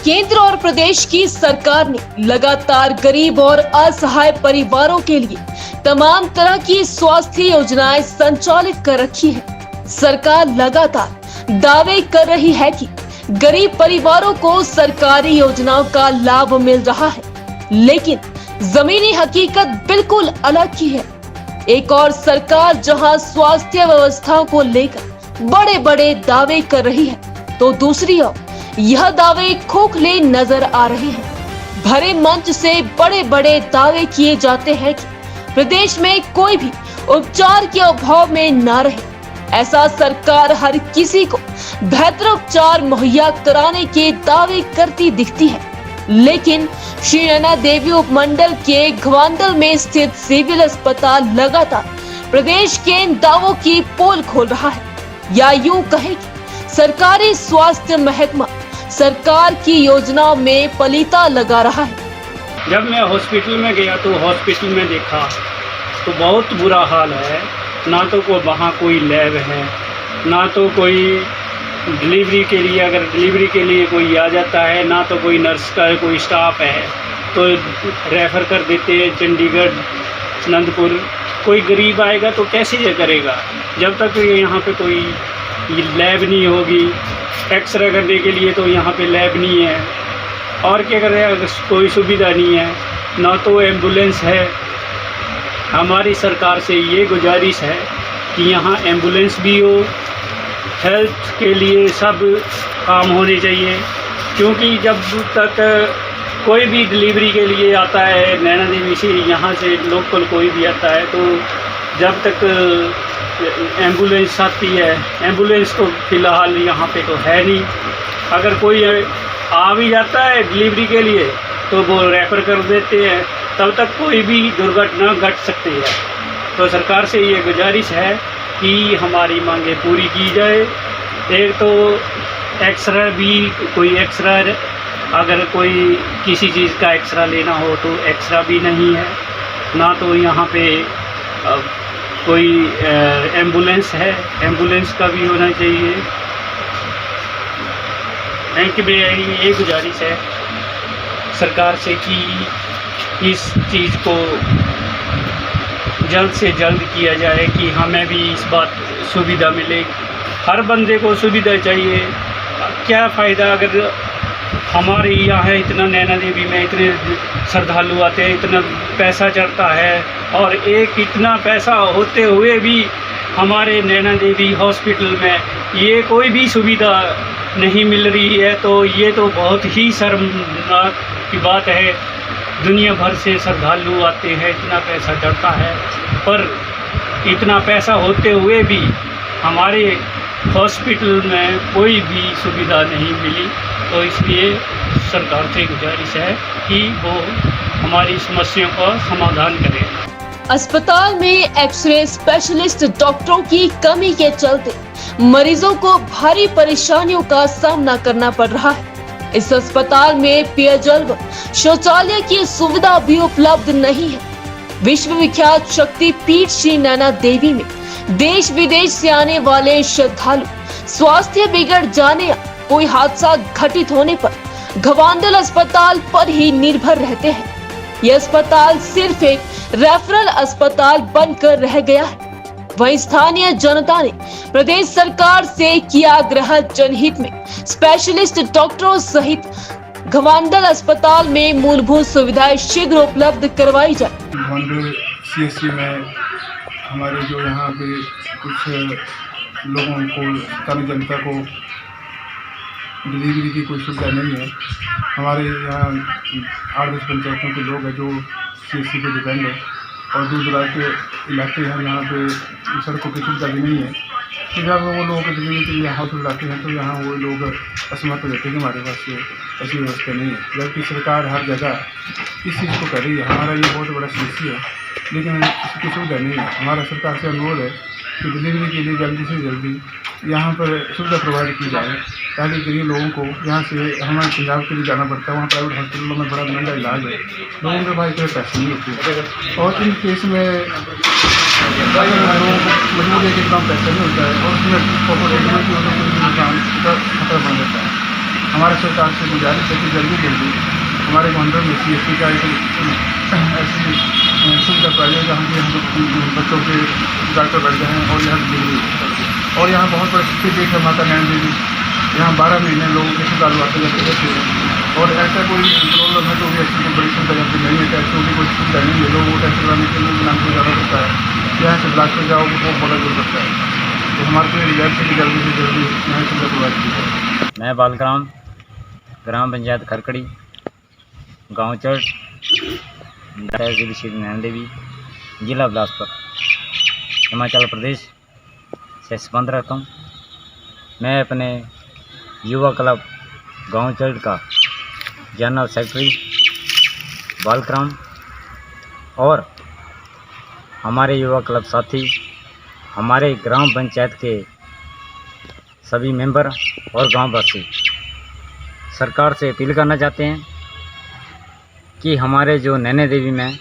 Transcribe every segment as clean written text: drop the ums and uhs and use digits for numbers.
केंद्र और प्रदेश की सरकार ने लगातार गरीब और असहाय परिवारों के लिए तमाम तरह की स्वास्थ्य योजनाएं संचालित कर रखी है। सरकार लगातार दावे कर रही है कि गरीब परिवारों को सरकारी योजनाओं का लाभ मिल रहा है, लेकिन जमीनी हकीकत बिल्कुल अलग ही है। एक और सरकार जहां स्वास्थ्य व्यवस्था को लेकर बड़े बड़े दावे कर रही है, तो दूसरी ओर यह दावे खोखले नजर आ रहे हैं। भरे मंच से बड़े बड़े दावे किए जाते हैं कि प्रदेश में कोई भी उपचार के अभाव में न रहे। ऐसा सरकार हर किसी को बेहतर उपचार मुहैया कराने के दावे करती दिखती है, लेकिन श्री नैना देवी उपमंडल के घवांदल में स्थित सिविल अस्पताल लगातार प्रदेश के इन दावों की पोल खोल रहा है, या यूं कहें कि सरकारी स्वास्थ्य महकमा सरकार की योजनाओं में पलीता लगा रहा है। जब मैं हॉस्पिटल में गया तो हॉस्पिटल में देखा तो बहुत बुरा हाल है। ना तो वहाँ कोई लैब है, ना तो कोई डिलीवरी के लिए, अगर डिलीवरी के लिए कोई आ जाता है, ना तो कोई नर्स का कोई स्टाफ है, तो रेफ़र कर देते हैं चंडीगढ़, अनंतपुर। कोई गरीब आएगा तो कैसे ये करेगा जब तक यहाँ पे कोई लैब नहीं होगी। एक्सरे करने के लिए तो यहाँ पे लैब नहीं है, और क्या करें, अगर कोई सुविधा नहीं है, ना तो एम्बुलेंस है। हमारी सरकार से ये गुजारिश है कि यहाँ एम्बुलेंस भी हो, हेल्थ के लिए सब काम होने चाहिए, क्योंकि जब तक कोई भी डिलीवरी के लिए आता है नैना देवी से, यहाँ से लोकल कोई भी आता है, तो जब तक एम्बुलेंस आती है, एम्बुलेंस तो फ़िलहाल यहाँ पे तो है नहीं। अगर कोई आ भी जाता है डिलीवरी के लिए तो वो रेफ़र कर देते हैं, तब तक कोई भी दुर्घटना घट सकती है। तो सरकार से ये गुजारिश है कि हमारी मांगें पूरी की जाए। एक तो एक्सरे भी, कोई एक्सरा, अगर कोई किसी चीज़ का एक्सरा लेना हो तो एक्सरा भी नहीं है, ना तो यहाँ पे कोई एम्बुलेंस है, एम्बुलेंस का भी होना चाहिए। Thank you. मेरी ये गुजारिश है सरकार से कि इस चीज़ को जल्द से जल्द किया जाए कि हमें भी इस बात सुविधा मिले। हर बंदे को सुविधा चाहिए। क्या फ़ायदा अगर हमारे यहाँ इतना नैना देवी में इतने श्रद्धालु आते हैं, इतना पैसा चढ़ता है, और एक इतना पैसा होते हुए भी हमारे नैना देवी हॉस्पिटल में ये कोई भी सुविधा नहीं मिल रही है, तो ये तो बहुत ही शर्मनाक की बात है। दुनिया भर से श्रद्धालु आते हैं, इतना पैसा चढ़ता है, पर इतना पैसा होते हुए भी हमारे हॉस्पिटल में कोई भी सुविधा नहीं मिली। तो इसलिए सरकार से गुजारिश है कि वो हमारी समस्या का समाधान करें। अस्पताल में एक्सरे स्पेशलिस्ट डॉक्टरों की कमी के चलते मरीजों को भारी परेशानियों का सामना करना पड़ रहा है। इस अस्पताल में पेयजल व शौचालय की सुविधा भी उपलब्ध नहीं है। विश्व विख्यात शक्ति पीठ श्री नैना देवी में देश विदेश से आने वाले श्रद्धालु स्वास्थ्य बिगड़ जाने या कोई हादसा घटित होने पर घवांदल अस्पताल पर ही निर्भर रहते हैं। यह अस्पताल सिर्फ एक रेफरल अस्पताल बनकर रह गया है। वहीं स्थानीय जनता ने प्रदेश सरकार से किया आग्रह जनहित में स्पेशलिस्ट डॉक्टरों सहित घवांदल अस्पताल में मूलभूत सुविधाएं शीघ्र उपलब्ध करवाई जाए। घवांदल CHC में हमारे जो यहाँ पे कुछ लोगों को, स्थानीय जनता को डिलीवरी की कोई सुविधा नहीं है। हमारे यहाँ 8-10 पंचायतों के लोग हैं जो CHC पे डिपेंड है, और दूर दराज के इलाके हैं जहाँ पे सड़कों की सुविधा भी नहीं है। तो जब वो लोगों को डिलीवरी के लिए हॉस्पिटल आते हैं तो यहाँ वो लोग असमर्थ हो जाते हैं कि हमारे पास ऐसी व्यवस्था नहीं है। जबकि सरकार हर जगह इस चीज़ को कर रही है। हमारा ये बहुत बड़ा समस्या है, लेकिन इसकी सुविधा नहीं है। हमारा सरकार से अनुरोध है कि डिलीवरी के लिए जल्दी से जल्दी यहाँ पर सुविधा प्रोवाइड की जाए, ताकि गरीब लोगों को यहाँ से हमारे पंजाब के लिए जाना पड़ता है, वहाँ प्राइवेट हॉस्पिटलों में बड़ा महंगा इलाज है, लोगों के पास इतने पैसे नहीं होते, और इन केस में लोगों को मजबूर है कि इतना पैसा नहीं होता है, और उसमें प्रॉपर ट्रीटमेंट की वजह से खतरा बन जाता है। हमारे सरकार से गुजारिश है कि जल्दी जल्दी हमारे मंडल में CSC का एक ऐसी सुविधा पाई है जहाँ की हम बच्चों के डॉक्टर बैठ जाएँ और यहाँ डिलीवरी कर दें। और यहाँ बहुत बड़ी देख है माता नैन देवी, यहाँ 12 महीने लोगों के श्रद्धालु आते जाते रहते हैं। और ऐसा कोई प्रॉब्लम है तो भी ऐसी कोई बड़ी सुविधा यहाँ पे नहीं है, टैक्सों की कोई सुविधा नहीं है। लोगों को टैक्स लगाने के लिए नाम को ज़्यादा पड़ता है, यहाँ से ब्लाक पर जाओ वो बड़ा दूर पड़ता है। तो हमारे को रिजल्ट से जल्दी से जल्दी यहाँ सुविधा प्रोवाइड की जाए। मैं बालग्राम ग्राम पंचायत खरकड़ी गाँव चर्च तहसील श्री नैन देवी जिला बिलासपुर हिमाचल प्रदेश से संबंध रखता हूँ। मैं अपने युवा क्लब गाँव चर्च का जनरल सेक्रेटरी बालग्राम और हमारे युवा क्लब साथी हमारे ग्राम पंचायत के सभी मेंबर और गांववासी सरकार से अपील करना चाहते हैं कि हमारे जो नैना देवी में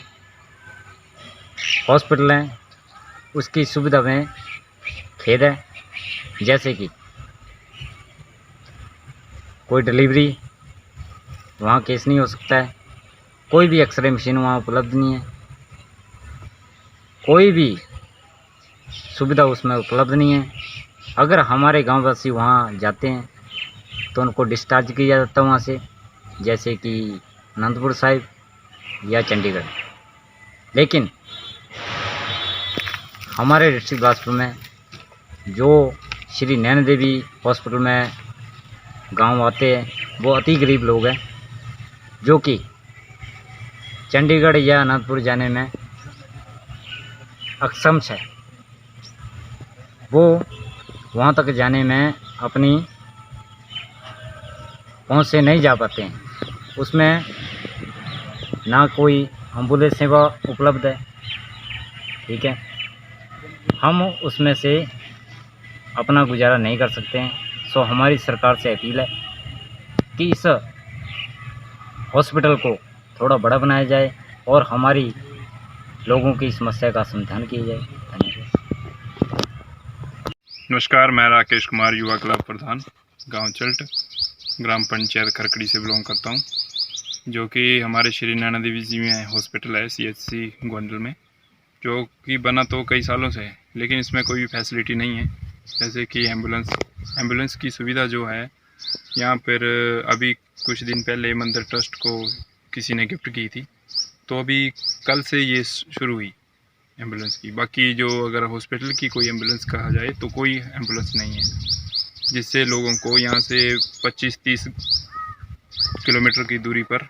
हॉस्पिटल है उसकी सुविधा में खेद है। जैसे कि कोई डिलीवरी वहाँ केस नहीं हो सकता है, कोई भी एक्सरे मशीन वहाँ उपलब्ध नहीं है, कोई भी सुविधा उसमें उपलब्ध नहीं है। अगर हमारे गांववासी वहाँ जाते हैं तो उनको डिस्चार्ज किया जाता है वहाँ से, जैसे कि अनंतपुर साहिब या चंडीगढ़। लेकिन हमारे डिस्ट्रिक्ट बिलासपुर में जो श्री नैना देवी हॉस्पिटल में गांव आते हैं वो अति गरीब लोग हैं जो कि चंडीगढ़ या अनंतपुर जाने में अक्षम है। वो वहाँ तक जाने में अपनी पहुँच से नहीं जा पाते हैं। उसमें ना कोई एम्बुलेंस सेवा उपलब्ध है, ठीक है। हम उसमें से अपना गुजारा नहीं कर सकते हैं। सो हमारी सरकार से अपील है कि इस हॉस्पिटल को थोड़ा बड़ा बनाया जाए और हमारी लोगों की समस्या का समाधान किया जाए। धन्यवाद। नमस्कार, मैं राकेश कुमार युवा क्लब प्रधान गांव चल्ट ग्राम पंचायत खरकड़ी से बिलोंग करता हूं, जो कि हमारे श्री नैना देवी जी में हॉस्पिटल है CHC गोंडल में, जो कि बना तो कई सालों से है लेकिन इसमें कोई भी फैसिलिटी नहीं है। जैसे कि एम्बुलेंस की सुविधा जो है यहाँ पर अभी कुछ दिन पहले मंदिर ट्रस्ट को किसी ने गिफ्ट की थी, तो अभी कल से ये शुरू हुई एम्बुलेंस की। बाकी जो अगर हॉस्पिटल की कोई एम्बुलेंस कहा जाए तो कोई एम्बुलेंस नहीं है, जिससे लोगों को यहाँ से 25-30 किलोमीटर की दूरी पर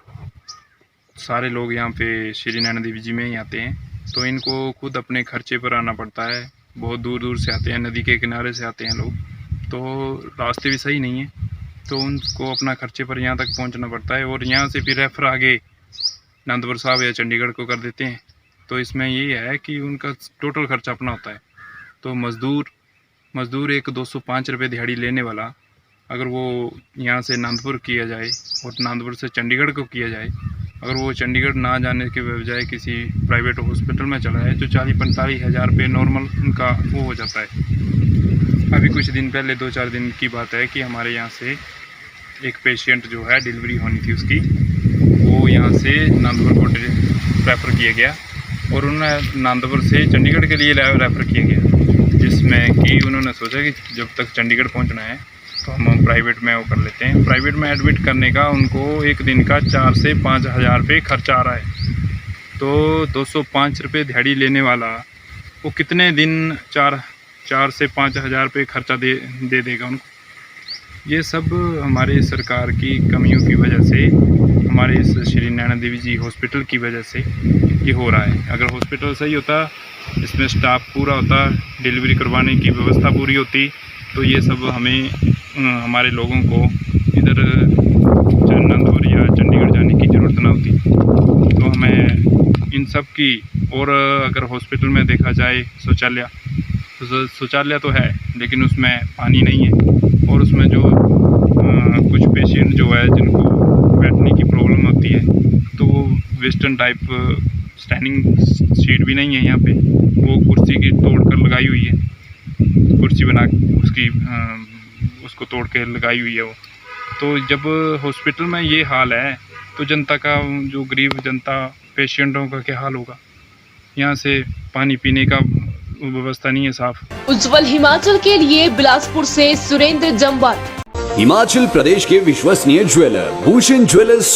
सारे लोग यहाँ पे श्री नैना देवी जी में ही आते हैं। तो इनको खुद अपने खर्चे पर आना पड़ता है, बहुत दूर दूर से आते हैं, नदी के किनारे से आते हैं लोग, तो रास्ते भी सही नहीं है, तो उनको अपना खर्चे पर यहाँ तक पहुँचना पड़ता है और यहाँ से फिर रेफर आगे अनंतपुर साहिब या चंडीगढ़ को कर देते हैं। तो इसमें ये है कि उनका टोटल खर्चा अपना होता है। तो मज़दूर एक 205 रुपये दिहाड़ी लेने वाला, अगर वो यहाँ से अनंतपुर किया जाए और अनंतपुर से चंडीगढ़ को किया जाए, अगर वो चंडीगढ़ ना जाने के बजाय किसी प्राइवेट हॉस्पिटल में चला है तो 40-45 हज़ार रुपये नॉर्मल उनका वो हो जाता है। अभी कुछ दिन पहले 2-4 दिन की बात है कि हमारे यहाँ से एक पेशेंट जो है डिलीवरी होनी थी उसकी, वो यहाँ से अनंतपुर को रेफ़र किया गया और उन्हें अनंतपुर से चंडीगढ़ के लिए रेफ़र किया गया, जिसमें कि उन्होंने सोचा कि जब तक चंडीगढ़ पहुँचना है तो हम प्राइवेट में वो कर लेते हैं। प्राइवेट में एडमिट करने का उनको एक दिन का 4 से 5 हज़ार रुपये खर्चा आ रहा है। तो 205 रुपये दिहाड़ी लेने वाला वो कितने दिन 4 से 5 हज़ार रुपये खर्चा दे देगा उनको। ये सब हमारे सरकार की कमियों की वजह से, हमारे इस श्री नैना देवी जी हॉस्पिटल की वजह से ये हो रहा है। अगर हॉस्पिटल सही होता, इसमें स्टाफ पूरा होता, डिलीवरी करवाने की व्यवस्था पूरी होती, तो ये सब हमारे लोगों को इधर अनंतपुर या चंडीगढ़ जाने की ज़रूरत ना होती। तो हमें इन सब की, और अगर हॉस्पिटल में देखा जाए शौचालय तो है लेकिन उसमें पानी नहीं है, और उसमें जो कुछ पेशेंट जो है जिनको बैठने की प्रॉब्लम होती है तो वो वेस्टर्न टाइप स्टैंडिंग सीट भी नहीं है यहाँ पे, वो कुर्सी की तोड़ कर लगाई हुई है, कुर्सी बना उसकी उसको तोड़ के लगाई हुई है वो। तो जब हॉस्पिटल में ये हाल है तो जनता का, जो गरीब जनता पेशेंटों का क्या हाल होगा। यहाँ से पानी पीने का व्यवस्था नहीं है साफ। उज्जवल हिमाचल के लिए बिलासपुर से सुरेंद्र जम्वाल। हिमाचल प्रदेश के विश्वसनीय ज्वेलर भूषण ज्वेलर्स